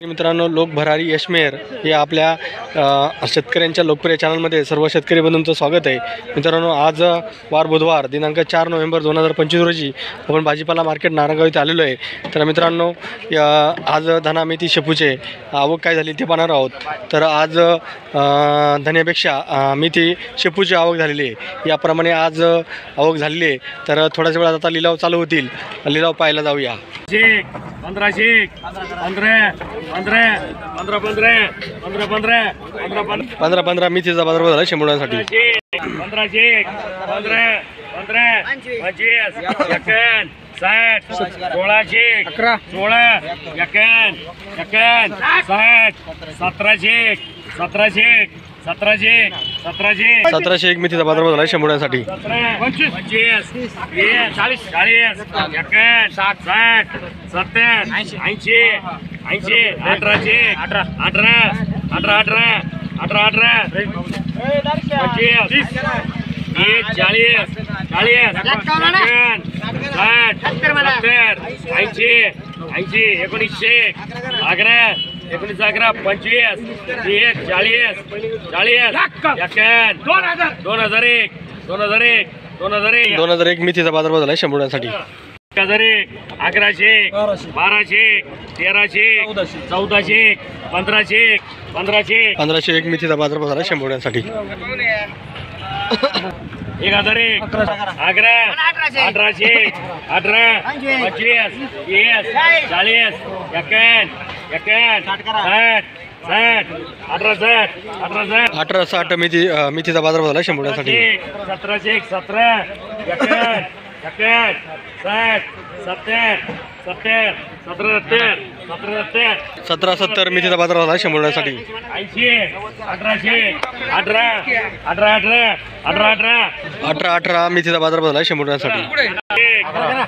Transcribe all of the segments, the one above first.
मित्रांनो, लोक भरारी यशमेर या आपल्या शेतकऱ्यांच्या लोकप्रिय चॅनलमध्ये सर्व शेतकरी बंधूंचं स्वागत आहे। मित्रांनो, आज वार बुधवार दिनांक 4 नोव्हेंबर 2025 रोजी आपण भाजीपाला मार्केट नारायणगाव इथे आलेलो आहे। तर मित्रांनो, आज धना मेथी शेपूचे आवक काय झाली ते पाहणार आहोत। तर आज धन्यापेक्षा मेथी शेपूची आवक झालेली आहे। याप्रमाणे आज आवक झालेली आहे। तर थोड्याच वेळात आता लिलाव चालू होतील, लिलाव पाहायला जाऊया। 15 मेथीचा बाजार झाला शेंबुड्यांसाठी। 15 25 51 60 16 16 51 51 60 17 1701 मेथीचा बाजार झाला शेंबुड्यांसाठी। 25 40 40 51 60 70 80 80 18 18 18 2001 मेथीचा बाजार झाला शेंबुड्यांसाठी। 1100 1200 1300 1400 1500 1501 मेथीचा बाजार झाला शेंबुड्यांसाठी। 1001 11 1800 18 25 30 40 51 1860 मेथीचा बाजार झाला शेंबुड्यांसाठी। 1701 17 51 51 60 70 1770 मेथीचा बाजार झाला शेंबुड्यांसाठी। 18 मेथीचा बाजार झाला शेंबुड्यांसाठी।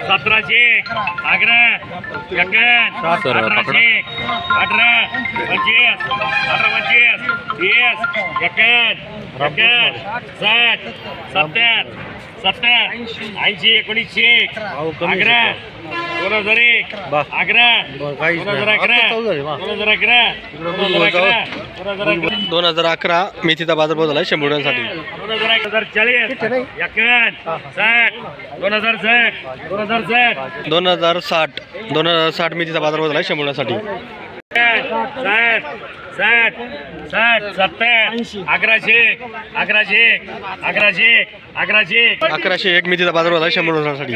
1700 11 51 18 25 30 51 60 70 80 1900 11 2001 11 2011 मेथीचा बाजार झाला शेंबुड्यांसाठी। 2060 मेथीचा बाजार झाला शेंबुड्यांसाठी। 1101 मेथीचा बाजार झाला शेंबुड्यांसाठी।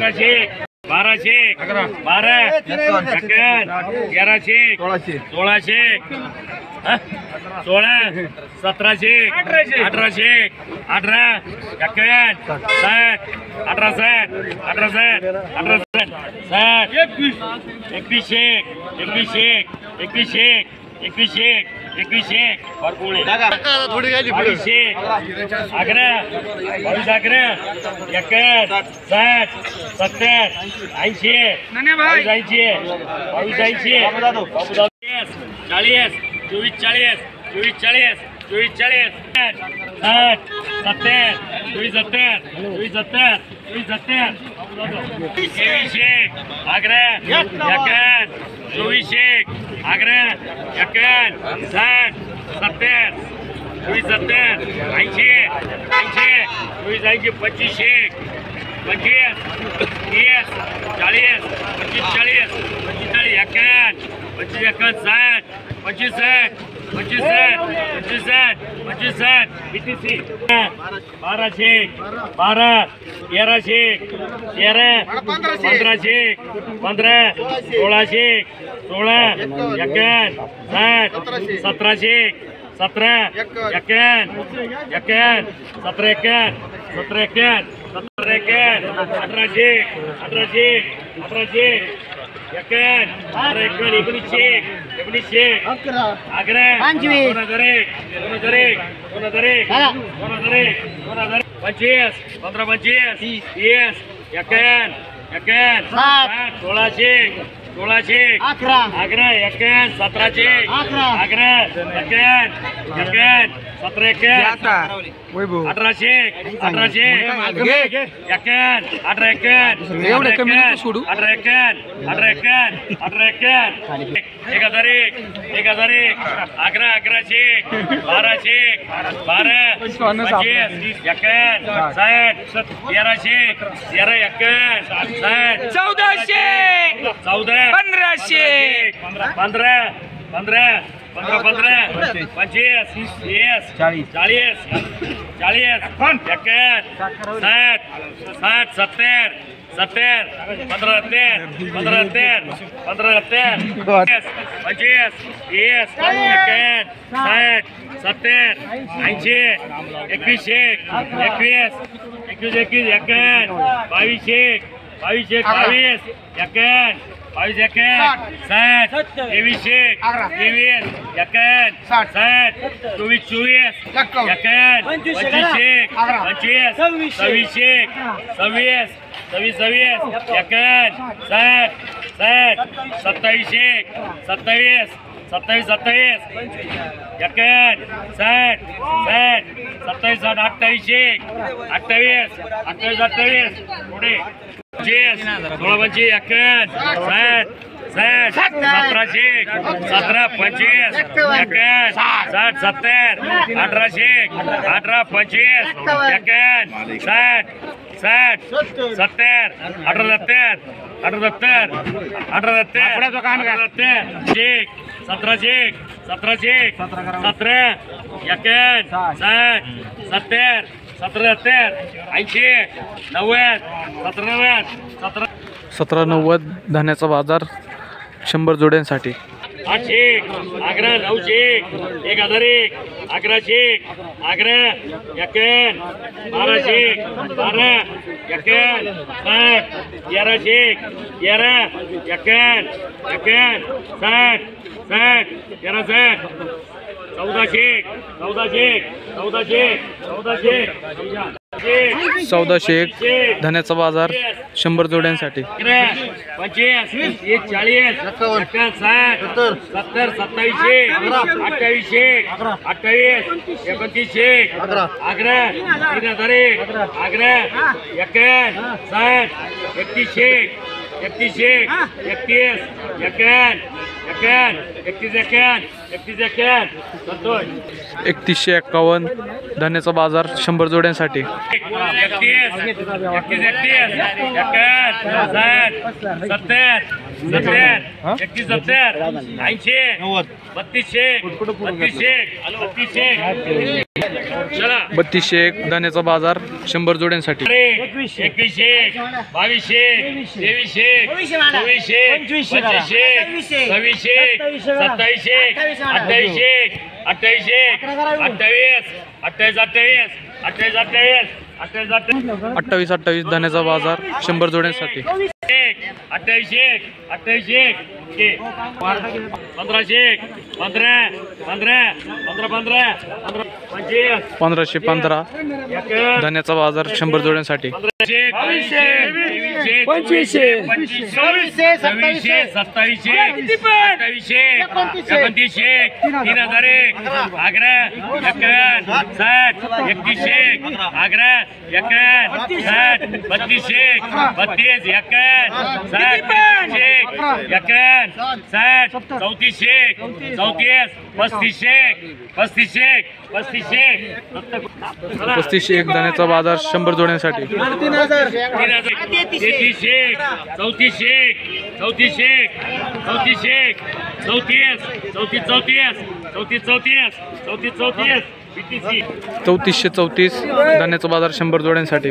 1200 12 11 1100 1600 16 1700 1800 18 51 60 एवढे कमी सोडू 18 1001 1001 11 1100 1200 12 25 51 60 1300 13 51 60 1400 14 1500 15 15 15 15 25 30 40 40 40 51 60 60 70 70 15 15 15 25 30 30 51 60 70 80 21 21 21 21 22 22 22 51 22 60 23 23 51 60 24 24 51 25 25 26 26 26 51 60 60 27 27 27 27 51 60 60 27 28 28 28 पुढे 16 25 51 60 60 17 17 25 51 60 70 18 18 25 51 60 60 70 18 18 18 17 17 17 51 60 70 70 80 90 17 1790 धान्याचा बाजार 100 जोड्यांसाठी. 800 11 900 1001 1100 11 51 1200 12 51 60 1100 11 51 51 60 60 11 1400 1401 धान्याचा बाजार 100 जोड्यांसाठी. 25 40 51 60 70 27 28 28 29 11 3001 11 51 60 31 31 31 51 संतोष 3151 धान्याचा बाजार 100 जोड्यांसाठी. 3201 धान्याचा बाजार 100 जोड्यांसाठी. 21 22 23 24 25 26 27 28 28 धान्याचा बाजार 100 जोड्यांसाठी. 28 1500 15 1515 धान्याचा बाजार 100 जोड्यांसाठी. 25 27 28 29 3001 11 51 60 31 11 51 60 32 32 51 60 51 60 34 35 3501 धान्याचा बाजार 100 जोड्यांसाठी. 3434 धान्याचा बाजार 100 जोड्यांसाठी.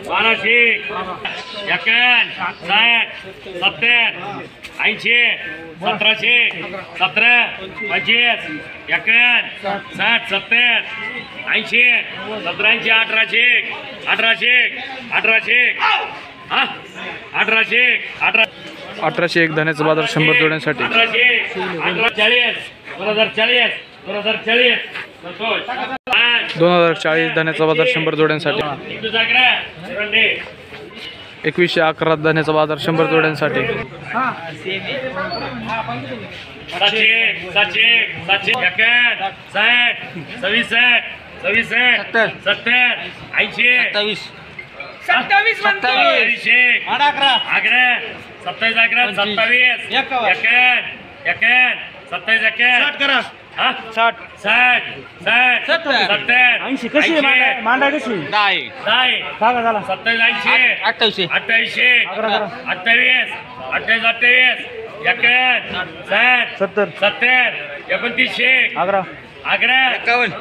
1200 51 60 70 80 1700 17 25 51 60 70 80 17 1800 1801 धान्याचा बाजार 100 जोड्यांसाठी. 2040 धान्याचा बाजार 100 जोड्यांसाठी. 2111 धान्याचा बाजार 100 जोड्यांसाठी. 27 एकावन्न 27 एकावन्न करा हा 60 60 60 70 80 कशी मांडा कशी 10 सांगा झाला 27 80 28 28 28 एकावन्न 60 70 70 29 अकरा आग्रा 51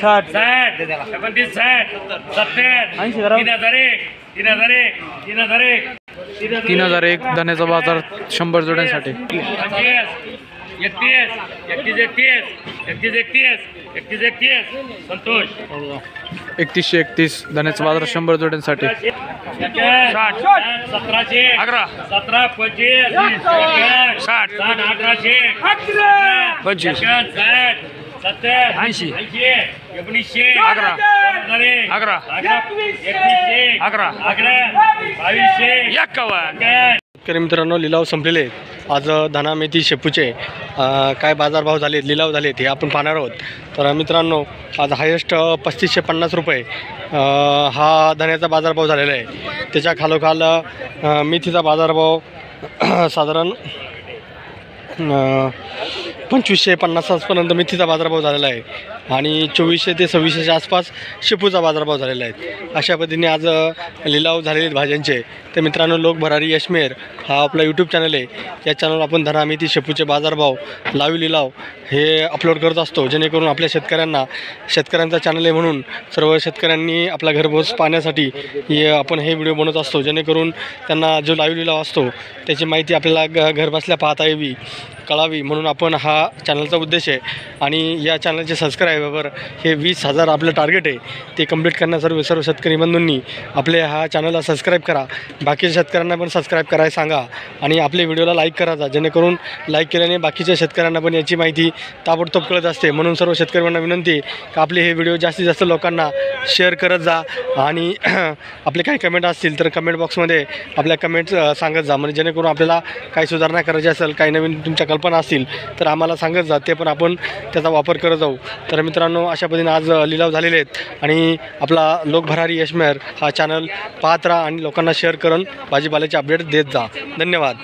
60 60 29 60 70 80 करा 3001 3001 धान्याचा बाजार 100 जोड्यांसाठी 31 संतोष 3131 धान्याचा बाजार 100 जोड्यांसाठी 1700 17 25 60 1800 25 70 80 1900 11 शेतकरी मित्रांनो लिलाव संपलेले आहेत आज धना मेथी शेपूचे काय बाजारभाव झालेत लिलाव झालेत हे आपण पाहणार आहोत. तर मित्रांनो आज हायेस्ट 3550 रुपये हा धन्याचा बाजारभाव झालेला आहे. त्याच्या खालोखाल मेथीचा बाजारभाव साधारण 2550पर्यंत मेथीचा बाजारभाव झालेला आहे आणि 2400 ते 2600च्या आसपास शेपूचा बाजारभाव झालेला आहे. अशा पद्धतीने आज लिलाव झालेले आहेत भाज्यांचे. तर मित्रांनो लोक भरारी यशमेर हा आपला यूट्यूब चॅनल आहे. या चॅनलवर आपण धना मेथी शेपूचे बाजारभाव लाईव्ह लिलाव हे अपलोड करत असतो जेणेकरून आपल्या शेतकऱ्यांचा चॅनल आहे म्हणून सर्व शेतकऱ्यांनी आपला घरपोच पाहण्यासाठी आपण हे व्हिडिओ बनवत असतो जेणेकरून त्यांना जो लाईव्ह लिलाव असतो त्याची माहिती आपल्याला घरबसल्या पाहता यावी कळावी म्हणून आपण हा चॅनलचा उद्देश आहे. आणि या चॅनलचे सबस्क्रायबर हे 20,000 आपलं टार्गेट आहे ते कंप्लीट करण्यासाठी सर्व शेतकरी बंधूंनी आपल्या ह्या चॅनलला सबस्क्राईब करा. बाकीच्या शेतकऱ्यांना पण सबस्क्राईब करायला सांगा आणि आपल्या व्हिडिओला लाईक करायचा जेणेकरून लाईक केल्याने बाकीच्या शेतकऱ्यांना पण याची माहिती ताबडतोब कळत असते. म्हणून सर्व शेतकऱ्यांना विनंती आहे की आपले हे व्हिडिओ जास्तीत जास्त लोकांना शेअर करत जा आणि आपले काही कमेंट असतील तर कमेंट बॉक्समध्ये आपल्या कमेंट सांगत जा म्हणजे जेणेकरून आपल्याला काही सुधारणा करायची असेल काही नवीन तुमच्या कल्पना असतील तर आम्हाला सांगत जा ते पण आपण त्याचा वापर करत जाऊ. तर मित्रांनो अशा पद्धतीने आज लिलाव झालेले आहेत आणि आपला लोक भरारी यशमेर हा चॅनल पाहत राहा आणि लोकांना शेअर करून भाजीपाल्याचे अपडेट देत जा. धन्यवाद.